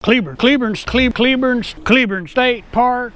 Cleburne State Park.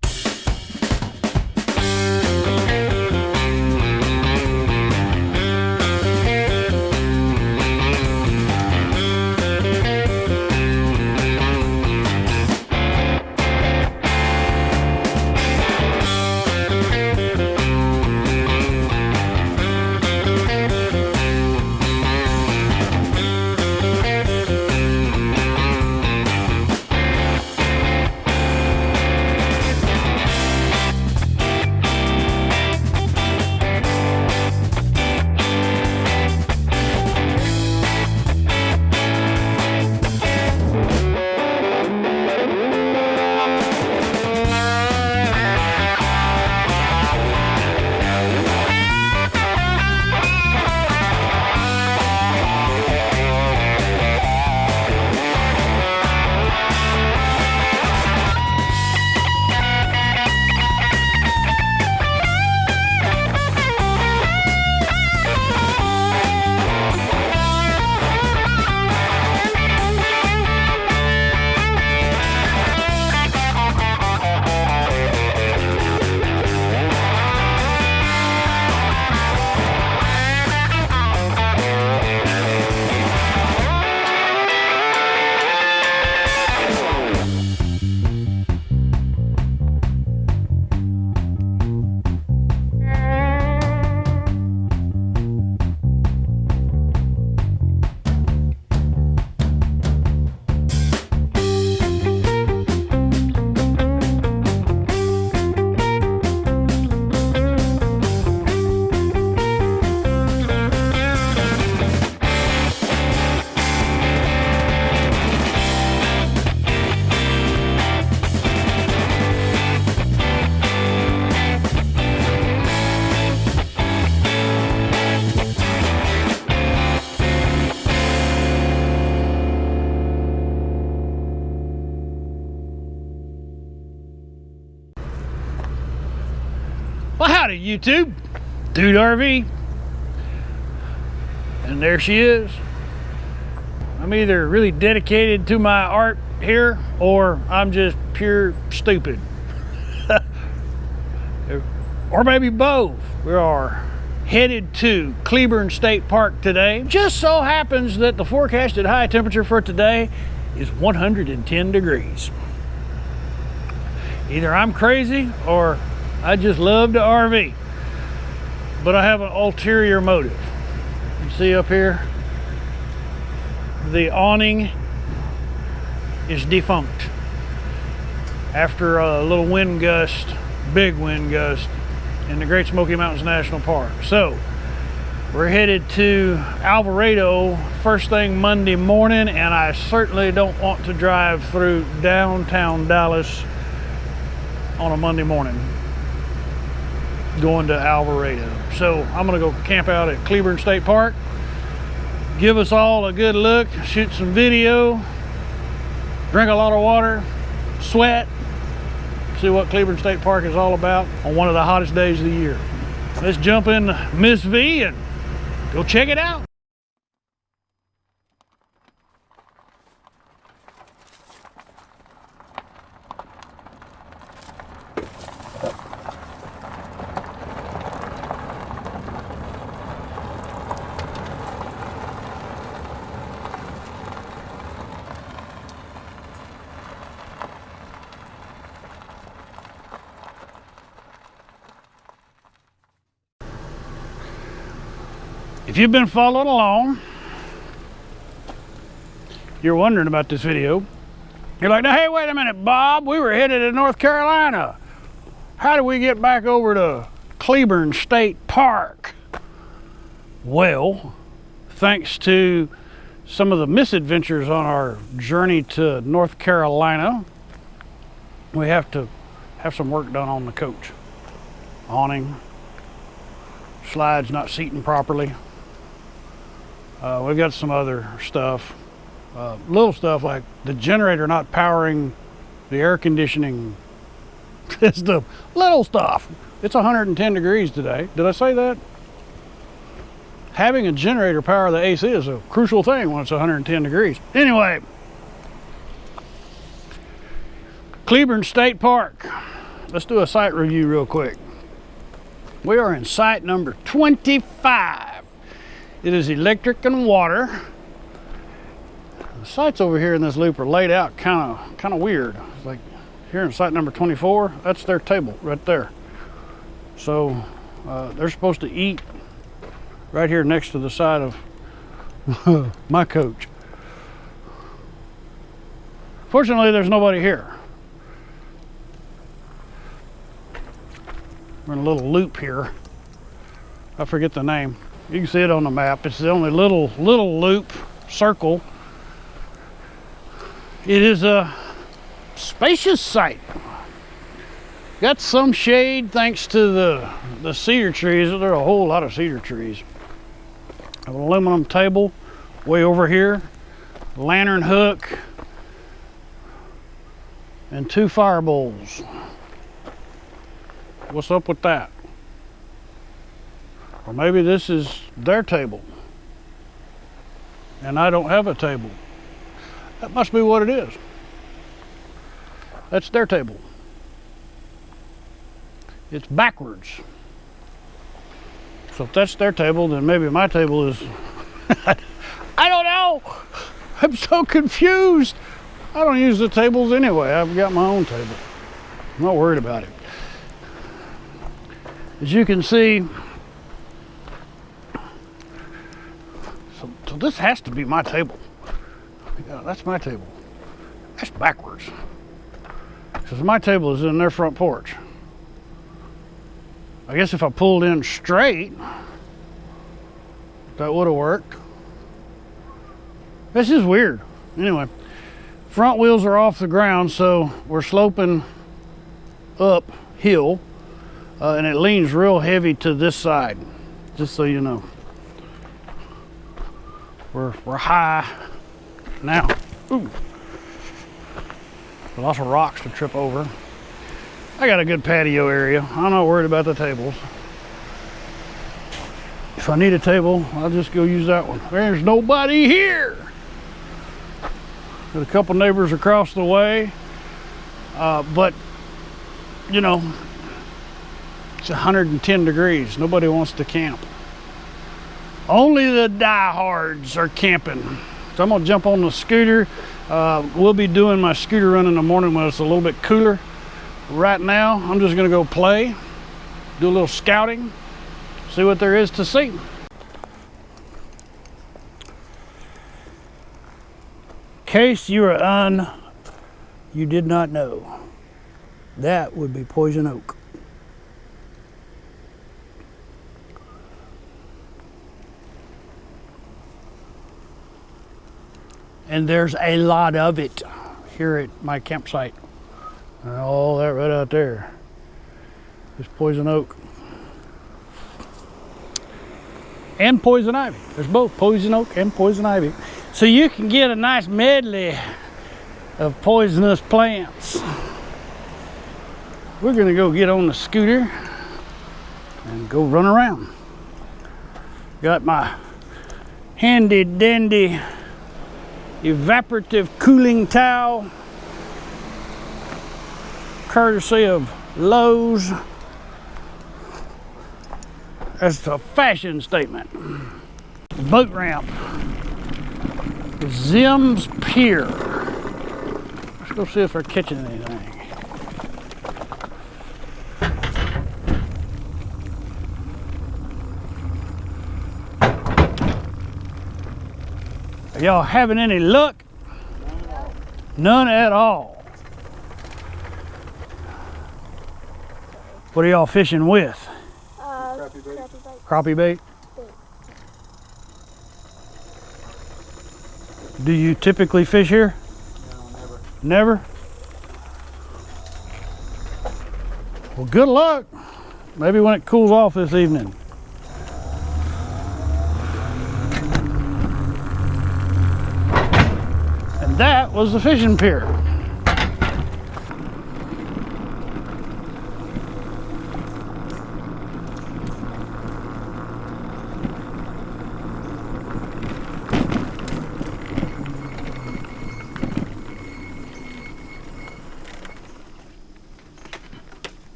Well, howdy YouTube, Dude RV, and there she is. I'm either really dedicated to my art here, or I'm just pure stupid. Or maybe both. We are headed to Cleburne State Park today. Just so happens that the forecasted high temperature for today is 110 degrees. Either I'm crazy or I just love to RV, but I have an ulterior motive. You see up here, the awning is defunct after a little wind gust, big wind gust in the Great Smoky Mountains National Park. So we're headed to Alvarado first thing Monday morning, and I certainly don't want to drive through downtown Dallas on a Monday morning going to Alvarado. So I'm gonna go camp out at Cleburne State Park, give us all a good look, shoot some video, drink a lot of water, sweat, see what Cleburne State Park is all about on one of the hottest days of the year. Let's jump in Miss V and go check it out. If you've been following along, you're wondering about this video. You're like, now, hey, wait a minute, Bob, we were headed to North Carolina. How do we get back over to Cleburne State Park? Well, thanks to some of the misadventures on our journey to North Carolina, we have to have some work done on the coach. Awning, slides not seating properly. We've got some other stuff, little stuff like the generator not powering the air conditioning system. Little stuff. It's 110 degrees today. Did I say that? Having a generator power the AC is a crucial thing when it's 110 degrees. Anyway, Cleburne State Park. Let's do a site review real quick. We are in site number 25. It is electric and water. The sites over here in this loop are laid out kind of weird. It's like here in site number 24, that's their table right there. So they're supposed to eat right here next to the side of my coach. Fortunately, there's nobody here. We're in a little loop here. I forget the name. You can see it on the map. It's the only little loop, circle. It is a spacious site. Got some shade thanks to the cedar trees. There are a whole lot of cedar trees. An aluminum table way over here, lantern hook, and 2 fire bowls. What's up with that? Or maybe this is their table and I don't have a table. That must be what it is. That's their table. It's backwards. So if that's their table, then maybe my table is... I don't know. I'm so confused. I don't use the tables anyway. I've got my own table. I'm not worried about it. As you can see, so this has to be my table. Yeah, that's my table. That's backwards. Because my table is in their front porch. I guess if I pulled in straight, that would have worked. This is weird. Anyway, front wheels are off the ground, so we're sloping uphill, and it leans real heavy to this side, just so you know. We're high now. Ooh. Lots of rocks to trip over. I got a good patio area. I'm not worried about the tables. If I need a table, I'll just go use that one. There's nobody here. Got a couple neighbors across the way, but you know, it's 110 degrees. Nobody wants to camp. Only the diehards are camping. So I'm gonna jump on the scooter. We'll be doing my scooter run in the morning when it's a little bit cooler. Right now, I'm just gonna go play, do a little scouting, see what there is to see. In case you did not know, that would be poison oak. And there's a lot of it here at my campsite. And all that right out there is poison oak. And poison ivy. There's both poison oak and poison ivy. So you can get a nice medley of poisonous plants. We're gonna go get on the scooter and go run around. Got my handy dandy evaporative cooling towel, courtesy of Lowe's. That's a fashion statement. Boat ramp. Zim's Pier. Let's go see if they're catching anything. Are y'all having any luck? None at all. What are y'all fishing with? Crappie bait. Crappie bait? Do you typically fish here? No, never. Never? Well, good luck. Maybe when it cools off this evening. And that was the fishing pier.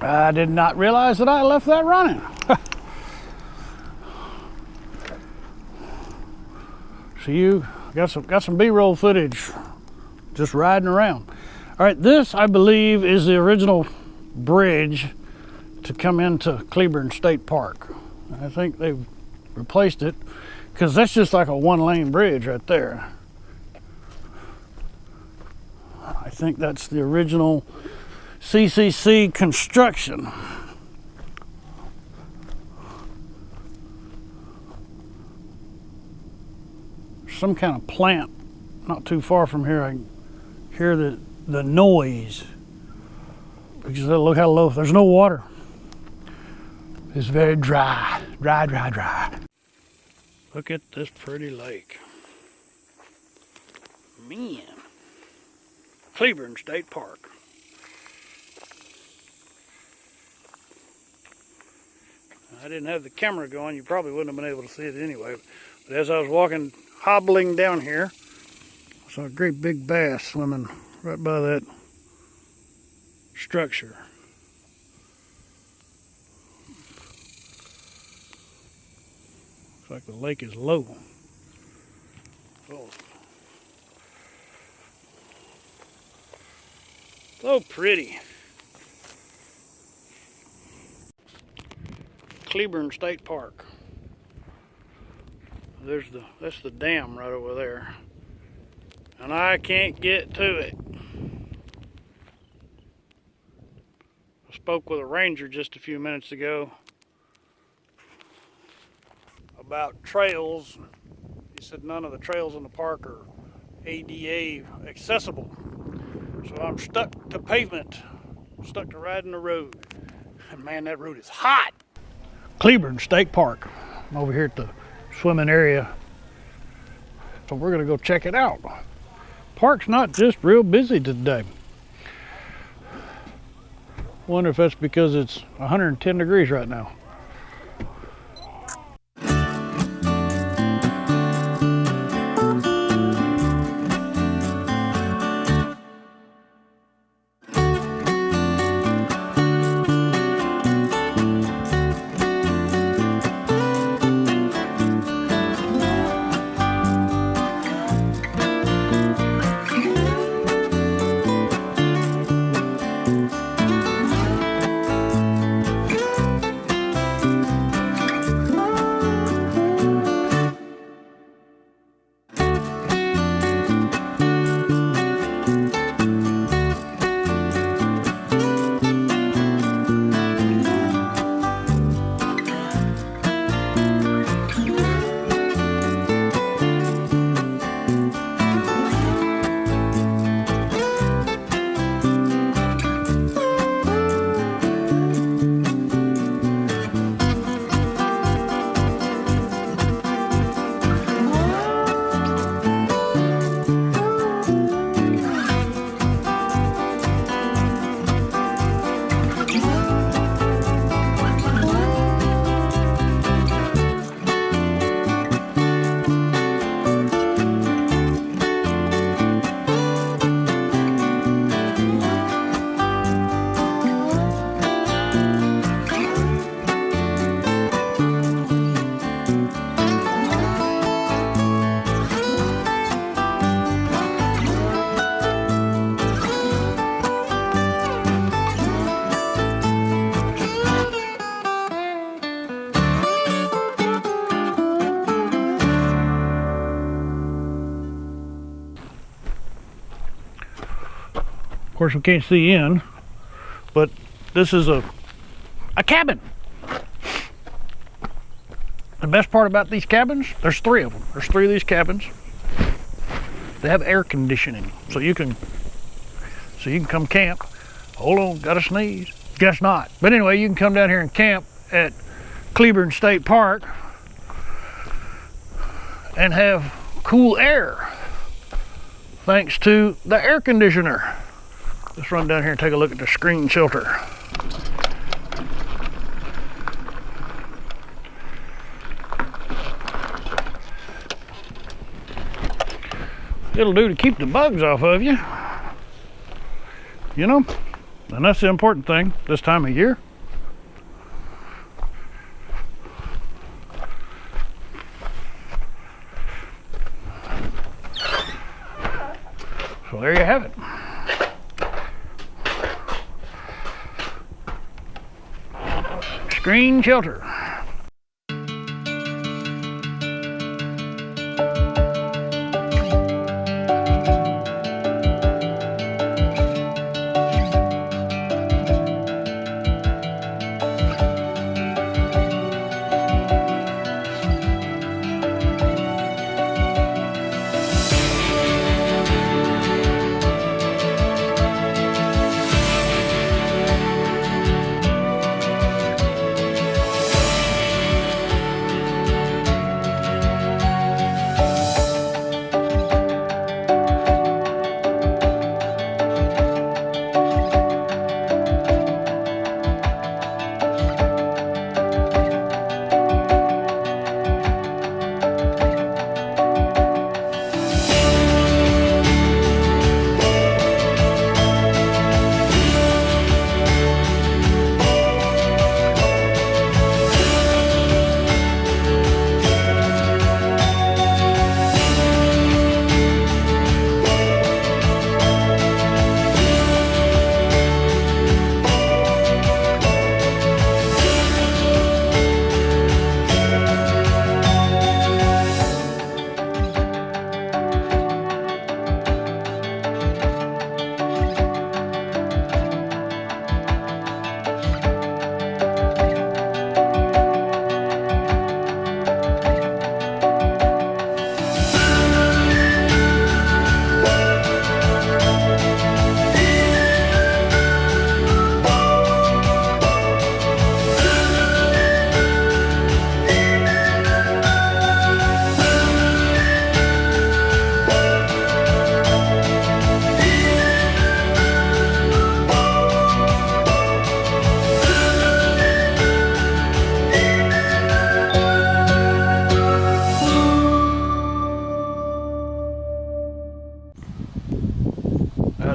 I did not realize that I left that running. So you got some B-roll footage just riding around. All right, this I believe is the original bridge to come into Cleburne State Park. I think they've replaced it because that's just like a one-lane bridge right there. I think that's the original CCC construction. Some kind of plant not too far from here. I can hear the noise because look how low. There's no water. It's very dry. Look at this pretty lake. Man. Cleburne State Park. I didn't have the camera going. You probably wouldn't have been able to see it anyway. But as I was hobbling down here, I saw a great big bass swimming right by that structure. Looks like the lake is low. Oh. So pretty. Cleburne State Park. That's the dam right over there. And I can't get to it. I spoke with a ranger just a few minutes ago about trails. He said none of the trails in the park are ADA accessible. So I'm stuck to pavement, stuck to riding the road. And man, that road is hot. Cleburne State Park. I'm over here at the swimming area. So we're gonna go check it out. Park's not just real busy today. Wonder if that's because it's 110 degrees right now. Of course, we can't see in, but this is a cabin. The best part about these cabins, there's three of them. There's three of these cabins. They have air conditioning, so you can come camp. Hold on, got to sneeze. Guess not. But anyway, you can come down here and camp at Cleburne State Park and have cool air thanks to the air conditioner. Let's run down here and take a look at the screen shelter. It'll do to keep the bugs off of you. You know, And that's the important thing this time of year. So there you have it. Screen shelter.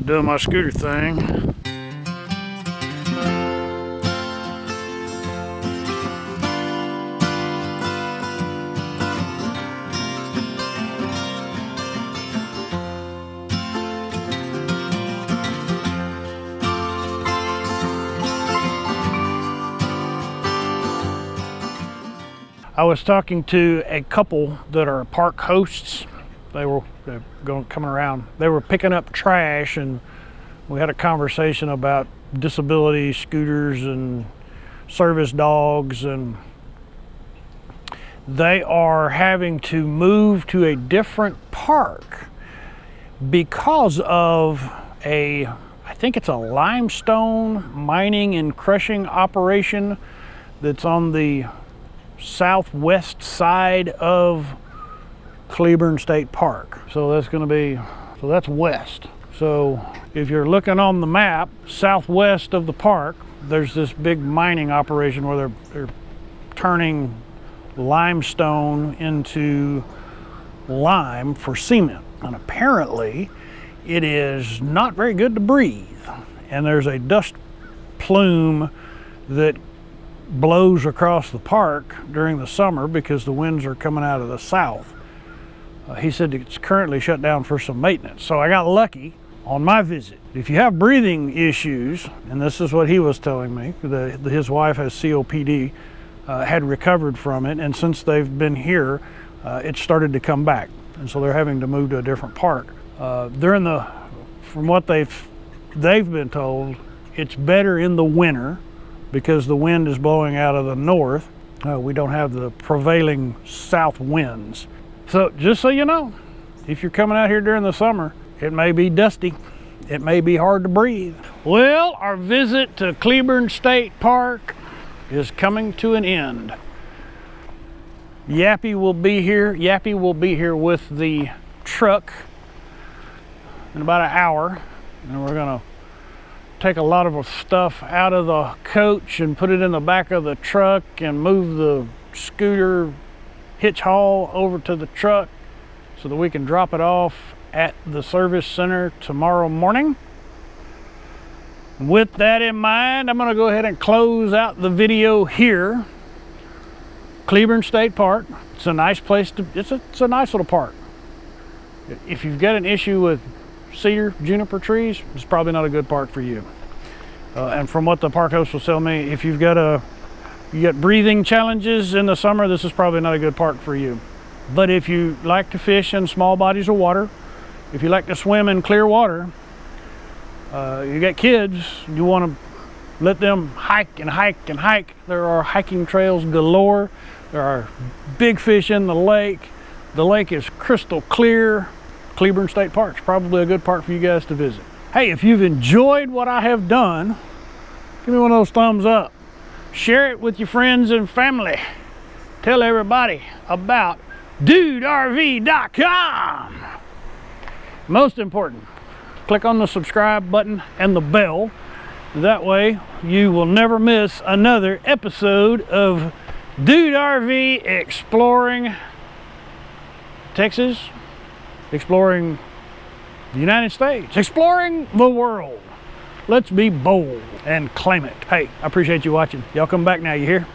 Doing my scooter thing. I was talking to a couple that are park hosts. They're coming around. They were picking up trash, and we had a conversation about disability scooters and service dogs, and they are having to move to a different park because of I think it's a limestone mining and crushing operation that's on the southwest side of Cleburne State Park. So that's west. So if you're looking on the map, southwest of the park, there's this big mining operation where they're turning limestone into lime for cement. And apparently it is not very good to breathe. And there's a dust plume that blows across the park during the summer because the winds are coming out of the south. He said it's currently shut down for some maintenance. So I got lucky on my visit. If you have breathing issues, and this is what he was telling me, his wife has COPD, had recovered from it, and since they've been here, it started to come back. And so they're having to move to a different park. From what they've been told, it's better in the winter because the wind is blowing out of the north. We don't have the prevailing south winds. So just so you know, if you're coming out here during the summer, it may be dusty. It may be hard to breathe. Well, our visit to Cleburne State Park is coming to an end. Yappy will be here. Yappy will be here with the truck in about an hour. And we're gonna take a lot of stuff out of the coach and put it in the back of the truck and move the scooter hitch haul over to the truck so that we can drop it off at the service center tomorrow morning. With that in mind, I'm going to go ahead and close out the video here. Cleburne State Park. It's a nice place to, it's a nice little park. If you've got an issue with cedar, juniper trees, it's probably not a good park for you. And from what the park host will tell me, if you got breathing challenges in the summer, this is probably not a good park for you. But if you like to fish in small bodies of water, if you like to swim in clear water, you got kids, you want to let them hike and hike and hike. There are hiking trails galore. There are big fish in the lake. The lake is crystal clear. Cleburne State Park's probably a good park for you guys to visit. Hey, if you've enjoyed what I have done, give me one of those thumbs up. Share it with your friends and family. Tell everybody about DudeRV.com. Most important, click on the subscribe button and the bell. That way you will never miss another episode of Dude RV exploring Texas, exploring the United States, exploring the world. Let's be bold and claim it. Hey, I appreciate you watching. Y'all come back now, you hear?